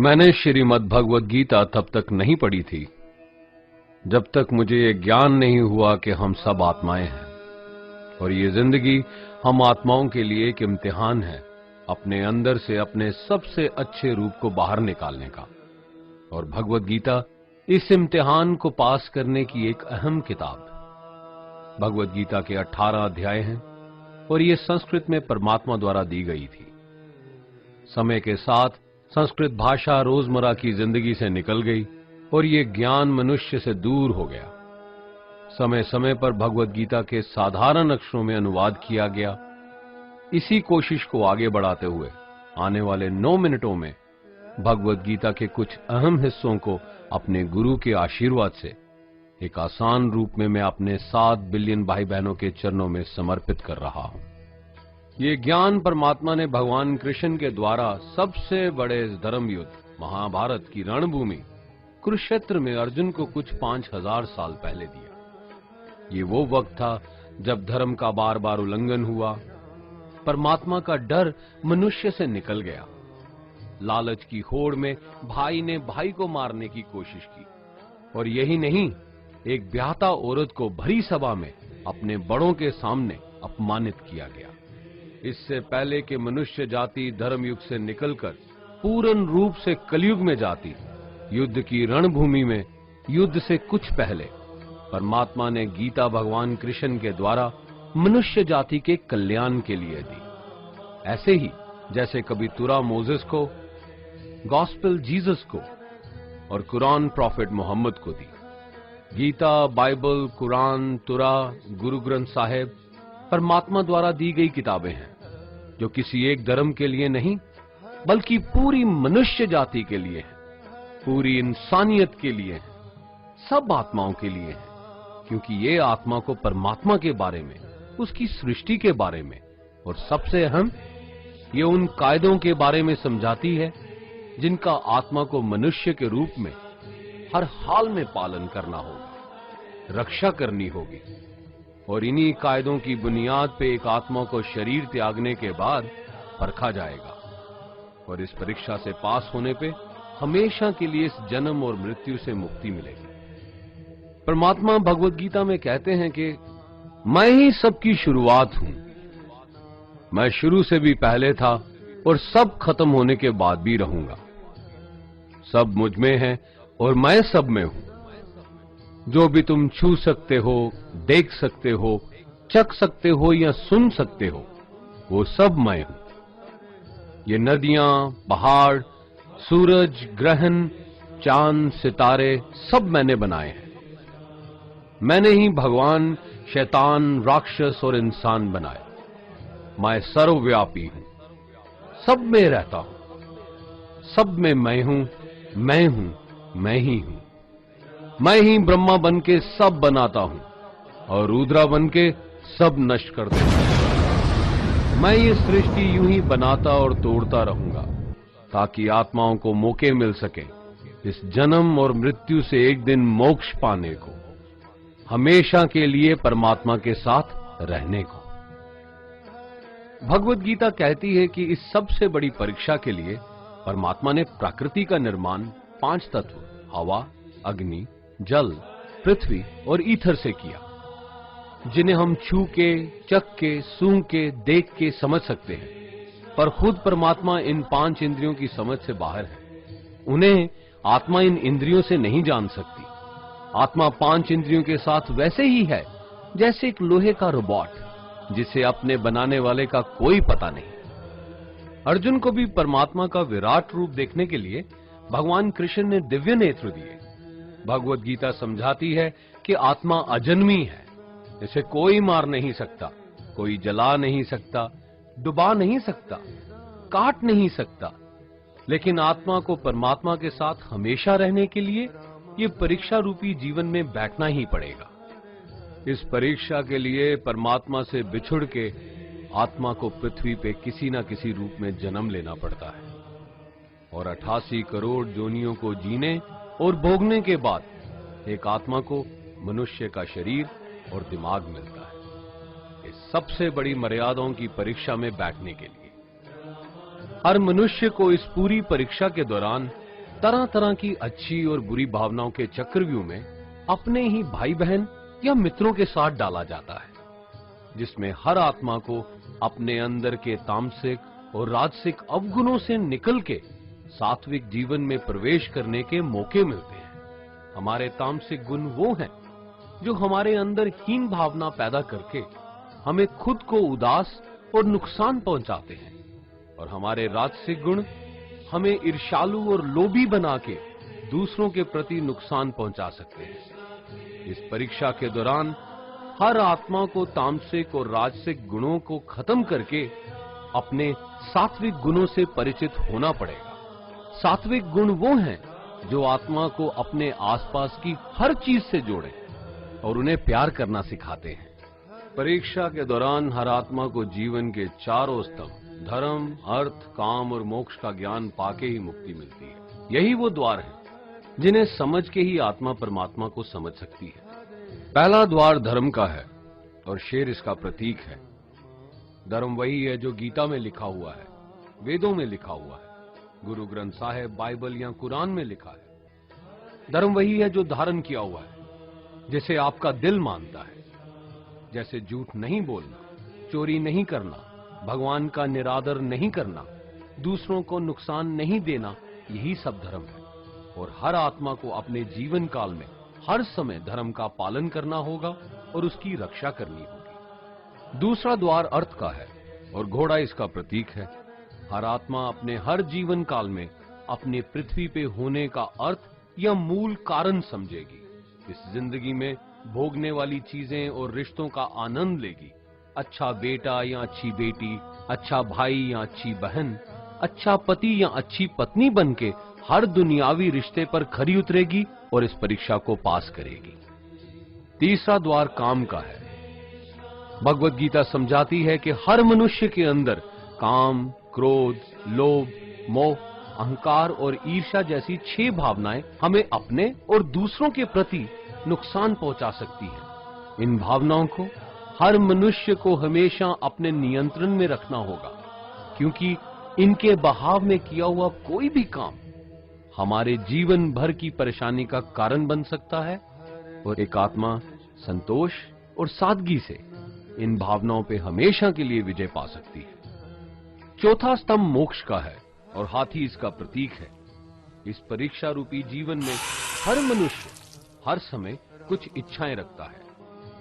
मैंने श्रीमद् भगवद गीता तब तक नहीं पढ़ी थी जब तक मुझे ये ज्ञान नहीं हुआ कि हम सब आत्माएं हैं और ये जिंदगी हम आत्माओं के लिए एक इम्तिहान है अपने अंदर से अपने सबसे अच्छे रूप को बाहर निकालने का। और भगवद गीता इस इम्तिहान को पास करने की एक अहम किताब। भगवद गीता के 18 अध्याय हैं और ये संस्कृत में परमात्मा द्वारा दी गई थी। समय के साथ संस्कृत भाषा रोजमर्रा की जिंदगी से निकल गई और ये ज्ञान मनुष्य से दूर हो गया। समय समय पर भगवद गीता के साधारण अक्षरों में अनुवाद किया गया। इसी कोशिश को आगे बढ़ाते हुए आने वाले 9 मिनटों में भगवद गीता के कुछ अहम हिस्सों को अपने गुरु के आशीर्वाद से एक आसान रूप में मैं अपने 7 बिलियन भाई बहनों के चरणों में समर्पित कर रहा हूं। ये ज्ञान परमात्मा ने भगवान कृष्ण के द्वारा सबसे बड़े धर्म युद्ध महाभारत की रणभूमि कुरुक्षेत्र में अर्जुन को कुछ 5000 साल पहले दिया। ये वो वक्त था जब धर्म का बार बार उल्लंघन हुआ, परमात्मा का डर मनुष्य से निकल गया। लालच की होड़ में भाई ने भाई को मारने की कोशिश की और यही नहीं, एक ब्याहता औरत को भरी सभा में अपने बड़ों के सामने अपमानित किया गया। इससे पहले कि मनुष्य जाति धर्म युग से निकलकर पूर्ण रूप से कलयुग में जाती, युद्ध की रणभूमि में युद्ध से कुछ पहले परमात्मा ने गीता भगवान कृष्ण के द्वारा मनुष्य जाति के कल्याण के लिए दी। ऐसे ही जैसे कभी तुरा मोसेस को, गॉस्पेल जीसस को और कुरान प्रॉफिट मोहम्मद को दी। गीता, बाइबल, कुरान, तुरा, गुरु ग्रंथ साहिब परमात्मा द्वारा दी गई किताबें हैं जो किसी एक धर्म के लिए नहीं बल्कि पूरी मनुष्य जाति के लिए है, पूरी इंसानियत के लिए है, सब आत्माओं के लिए है। क्योंकि ये आत्मा को परमात्मा के बारे में, उसकी सृष्टि के बारे में और सबसे अहम ये उन कायदों के बारे में समझाती है जिनका आत्मा को मनुष्य के रूप में हर हाल में पालन करना होगा, रक्षा करनी होगी। और इन्हीं कायदों की बुनियाद पे एक आत्मा को शरीर त्यागने के बाद परखा जाएगा और इस परीक्षा से पास होने पे हमेशा के लिए इस जन्म और मृत्यु से मुक्ति मिलेगी। परमात्मा भगवद गीता में कहते हैं कि मैं ही सबकी शुरुआत हूं, मैं शुरू से भी पहले था और सब खत्म होने के बाद भी रहूंगा। सब मुझ में है और मैं सब में हूं। जो भी तुम छू सकते हो, देख सकते हो, चख सकते हो या सुन सकते हो, वो सब मैं हूं। ये नदियां, पहाड़, सूरज, ग्रहण, चांद, सितारे सब मैंने बनाए हैं। मैंने ही भगवान, शैतान, राक्षस और इंसान बनाए। मैं सर्वव्यापी हूं, सब में रहता हूं, सब में मैं हूं, मैं ही हूं। मैं ही ब्रह्मा बन के सब बनाता हूं और रुद्रा बन के सब नष्ट कर देता हूं। मैं ये सृष्टि यूं ही बनाता और तोड़ता रहूंगा ताकि आत्माओं को मौके मिल सके इस जन्म और मृत्यु से एक दिन मोक्ष पाने को, हमेशा के लिए परमात्मा के साथ रहने को। भगवद गीता कहती है कि इस सबसे बड़ी परीक्षा के लिए परमात्मा ने प्रकृति का निर्माण 5 तत्व हवा, अग्नि, जल, पृथ्वी और ईथर से किया, जिन्हें हम छू के, चख के, सूंघ के, देख के समझ सकते हैं। पर खुद परमात्मा इन 5 इंद्रियों की समझ से बाहर है। उन्हें आत्मा इन इंद्रियों से नहीं जान सकती। आत्मा 5 इंद्रियों के साथ वैसे ही है जैसे एक लोहे का रोबोट जिसे अपने बनाने वाले का कोई पता नहीं। अर्जुन को भी परमात्मा का विराट रूप देखने के लिए भगवान कृष्ण ने दिव्य नेत्र दिए। भगवद गीता समझाती है कि आत्मा अजन्मी है, इसे कोई मार नहीं सकता, कोई जला नहीं सकता, डुबा नहीं सकता, काट नहीं सकता। लेकिन आत्मा को परमात्मा के साथ हमेशा रहने के लिए ये परीक्षा रूपी जीवन में बैठना ही पड़ेगा। इस परीक्षा के लिए परमात्मा से बिछुड़ के आत्मा को पृथ्वी पे किसी न किसी रूप में जन्म लेना पड़ता है और 88 करोड़ जोनियों को जीने और भोगने के बाद एक आत्मा को मनुष्य का शरीर और दिमाग मिलता है इस सबसे बड़ी मर्यादाओं की परीक्षा में बैठने के लिए। हर मनुष्य को इस पूरी परीक्षा के दौरान तरह तरह की अच्छी और बुरी भावनाओं के चक्रव्यूह में अपने ही भाई बहन या मित्रों के साथ डाला जाता है, जिसमें हर आत्मा को अपने अंदर के तामसिक और राजसिक अवगुणों से निकल के सात्विक जीवन में प्रवेश करने के मौके मिलते हैं। हमारे तामसिक गुण वो हैं जो हमारे अंदर हीन भावना पैदा करके हमें खुद को उदास और नुकसान पहुंचाते हैं, और हमारे राजसिक गुण हमें ईर्ष्यालु और लोभी बना के दूसरों के प्रति नुकसान पहुंचा सकते हैं। इस परीक्षा के दौरान हर आत्मा को तामसिक और राजसिक गुणों को खत्म करके अपने सात्विक गुणों से परिचित होना पड़ेगा। सात्विक गुण वो हैं जो आत्मा को अपने आसपास की हर चीज से जोड़े और उन्हें प्यार करना सिखाते हैं। परीक्षा के दौरान हर आत्मा को जीवन के चारों स्तंभ धर्म, अर्थ, काम और मोक्ष का ज्ञान पाके ही मुक्ति मिलती है। यही वो द्वार है जिन्हें समझ के ही आत्मा परमात्मा को समझ सकती है। पहला द्वार धर्म का है और शेर इसका प्रतीक है। धर्म वही है जो गीता में लिखा हुआ है, वेदों में लिखा हुआ है, गुरु ग्रंथ साहिब, बाइबल या कुरान में लिखा है। धर्म वही है जो धारण किया हुआ है, जिसे आपका दिल मानता है, जैसे झूठ नहीं बोलना, चोरी नहीं करना, भगवान का निरादर नहीं करना, दूसरों को नुकसान नहीं देना, यही सब धर्म है। और हर आत्मा को अपने जीवन काल में हर समय धर्म का पालन करना होगा और उसकी रक्षा करनी होगी। दूसरा द्वार अर्थ का है और घोड़ा इसका प्रतीक है। हर आत्मा अपने हर जीवन काल में अपने पृथ्वी पे होने का अर्थ या मूल कारण समझेगी। इस जिंदगी में भोगने वाली चीजें और रिश्तों का आनंद लेगी। अच्छा बेटा या अच्छी बेटी, अच्छा भाई या अच्छी बहन, अच्छा पति या अच्छी पत्नी बनके हर दुनियावी रिश्ते पर खरी उतरेगी और इस परीक्षा को पास करेगी। तीसरा द्वार काम का है। भगवत गीता समझाती है कि हर मनुष्य के अंदर काम, क्रोध, लोभ, मोह, अहंकार और ईर्ष्या जैसी 6 भावनाएं हमें अपने और दूसरों के प्रति नुकसान पहुंचा सकती हैं। इन भावनाओं को हर मनुष्य को हमेशा अपने नियंत्रण में रखना होगा, क्योंकि इनके बहाव में किया हुआ कोई भी काम हमारे जीवन भर की परेशानी का कारण बन सकता है। और एक आत्मा संतोष और सादगी से इन भावनाओं पे हमेशा के लिए विजय पा सकती है। चौथा स्तंभ मोक्ष का है और हाथी इसका प्रतीक है। इस परीक्षा रूपी जीवन में हर मनुष्य हर समय कुछ इच्छाएं रखता है।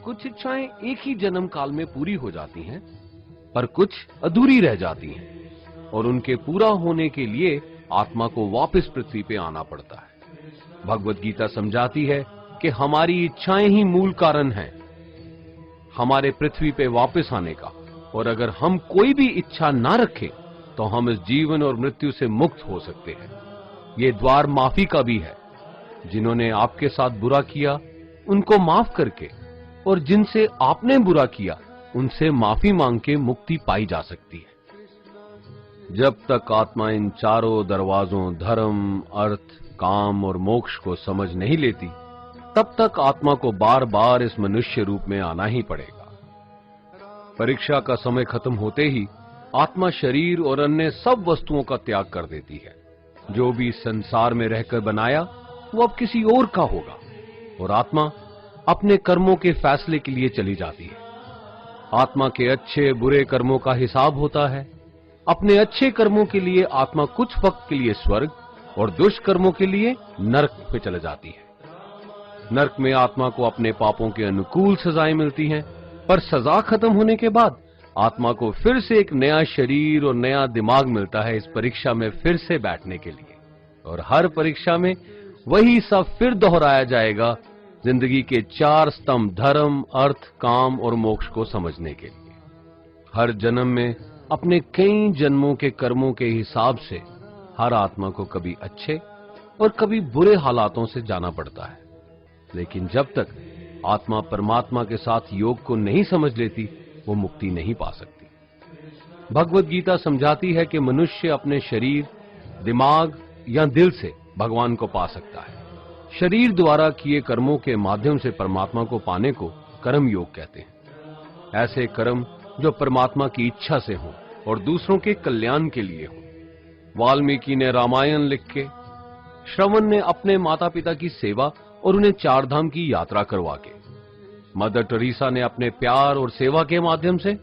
कुछ इच्छाएं एक ही जन्म काल में पूरी हो जाती हैं, पर कुछ अधूरी रह जाती हैं और उनके पूरा होने के लिए आत्मा को वापस पृथ्वी पे आना पड़ता है। भगवत गीता समझाती है कि हमारी इच्छाएं ही मूल कारण हैं हमारे पृथ्वी पे वापस आने का, और अगर हम कोई भी इच्छा ना रखें तो हम इस जीवन और मृत्यु से मुक्त हो सकते हैं। ये द्वार माफी का भी है। जिन्होंने आपके साथ बुरा किया उनको माफ करके और जिनसे आपने बुरा किया उनसे माफी मांग के मुक्ति पाई जा सकती है। जब तक आत्मा इन चारों दरवाजों धर्म, अर्थ, काम और मोक्ष को समझ नहीं लेती, तब तक आत्मा को बार बार इस मनुष्य रूप में आना ही पड़ेगा। परीक्षा का समय खत्म होते ही आत्मा शरीर और अन्य सब वस्तुओं का त्याग कर देती है। जो भी संसार में रहकर बनाया वो अब किसी और का होगा, और आत्मा अपने कर्मों के फैसले के लिए चली जाती है। आत्मा के अच्छे बुरे कर्मों का हिसाब होता है। अपने अच्छे कर्मों के लिए आत्मा कुछ वक्त के लिए स्वर्ग और दुष्कर्मों के लिए नरक पे चले जाती है। नरक में आत्मा को अपने पापों के अनुकूल सजाएं मिलती हैं, पर सजा खत्म होने के बाद आत्मा को फिर से एक नया शरीर और नया दिमाग मिलता है इस परीक्षा में फिर से बैठने के लिए। और हर परीक्षा में वही सब फिर दोहराया जाएगा, जिंदगी के 4 स्तंभ धर्म, अर्थ, काम और मोक्ष को समझने के लिए। हर जन्म में अपने कई जन्मों के कर्मों के हिसाब से हर आत्मा को कभी अच्छे और कभी बुरे हालातों से जाना पड़ता है। लेकिन जब तक आत्मा परमात्मा के साथ योग को नहीं समझ लेती, वो मुक्ति नहीं पा सकती। भगवत गीता समझाती है कि मनुष्य अपने शरीर, दिमाग या दिल से भगवान को पा सकता है। शरीर द्वारा किए कर्मों के माध्यम से परमात्मा को पाने को कर्म योग कहते हैं। ऐसे कर्म जो परमात्मा की इच्छा से हों और दूसरों के कल्याण के लिए हों। वाल्मीकि ने रामायण लिख के श्रवण ने अपने माता पिता की सेवा और उन्हें चार धाम की यात्रा करवा के, मदर टेरेसा ने अपने प्यार और सेवा के माध्यम से,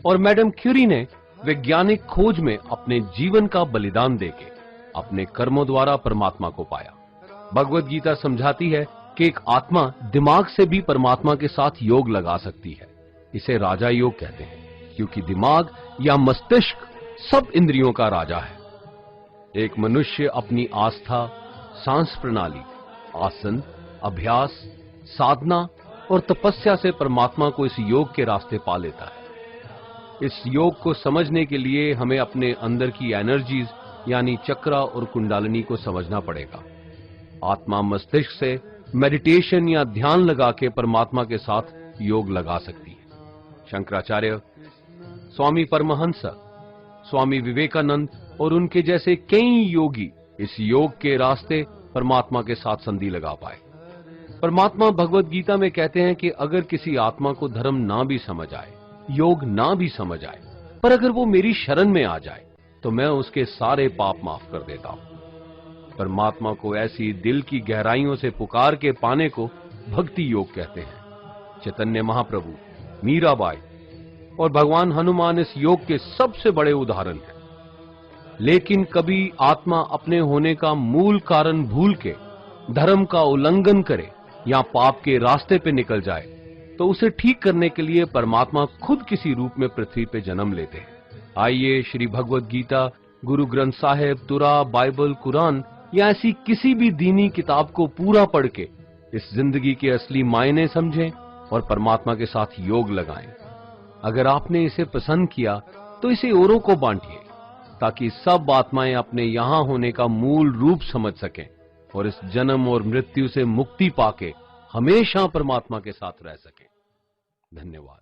और मैडम क्यूरी ने वैज्ञानिक खोज में अपने जीवन का बलिदान देके अपने कर्मों द्वारा परमात्मा को पाया। भगवत गीता समझाती है कि एक आत्मा दिमाग से भी परमात्मा के साथ योग लगा सकती है। इसे राजा योग कहते हैं, क्योंकि दिमाग या मस्तिष्क सब इंद्रियों का राजा है। एक मनुष्य अपनी आस्था, सांस प्रणाली, आसन, अभ्यास, साधना और तपस्या से परमात्मा को इस योग के रास्ते पा लेता है। इस योग को समझने के लिए हमें अपने अंदर की एनर्जीज यानी चक्रा और कुंडलिनी को समझना पड़ेगा। आत्मा मस्तिष्क से मेडिटेशन या ध्यान लगा के परमात्मा के साथ योग लगा सकती है। शंकराचार्य, स्वामी परमहंस, स्वामी विवेकानंद और उनके जैसे कई योगी इस योग के रास्ते परमात्मा के साथ संधि लगा पाए। परमात्मा भगवत गीता में कहते हैं कि अगर किसी आत्मा को धर्म ना भी समझ आए, योग ना भी समझ आए, पर अगर वो मेरी शरण में आ जाए तो मैं उसके सारे पाप माफ कर देता हूं। परमात्मा को ऐसी दिल की गहराइयों से पुकार के पाने को भक्ति योग कहते हैं। चैतन्य महाप्रभु, मीराबाई और भगवान हनुमान इस योग के सबसे बड़े उदाहरण हैं। लेकिन कभी आत्मा अपने होने का मूल कारण भूल के धर्म का उल्लंघन करे या पाप के रास्ते पे निकल जाए तो उसे ठीक करने के लिए परमात्मा खुद किसी रूप में पृथ्वी पे जन्म लेते हैं। आइए श्री भगवत गीता, गुरु ग्रंथ साहिब, तुरा, बाइबल, कुरान या ऐसी किसी भी दीनी किताब को पूरा पढ़ के इस जिंदगी के असली मायने समझें और परमात्मा के साथ योग लगाएं। अगर आपने इसे पसंद किया तो इसे औरों को बांटिए, ताकि सब आत्माएं अपने यहां होने का मूल रूप समझ सकें और इस जन्म और मृत्यु से मुक्ति पाके हमेशा परमात्मा के साथ रह सकें। धन्यवाद।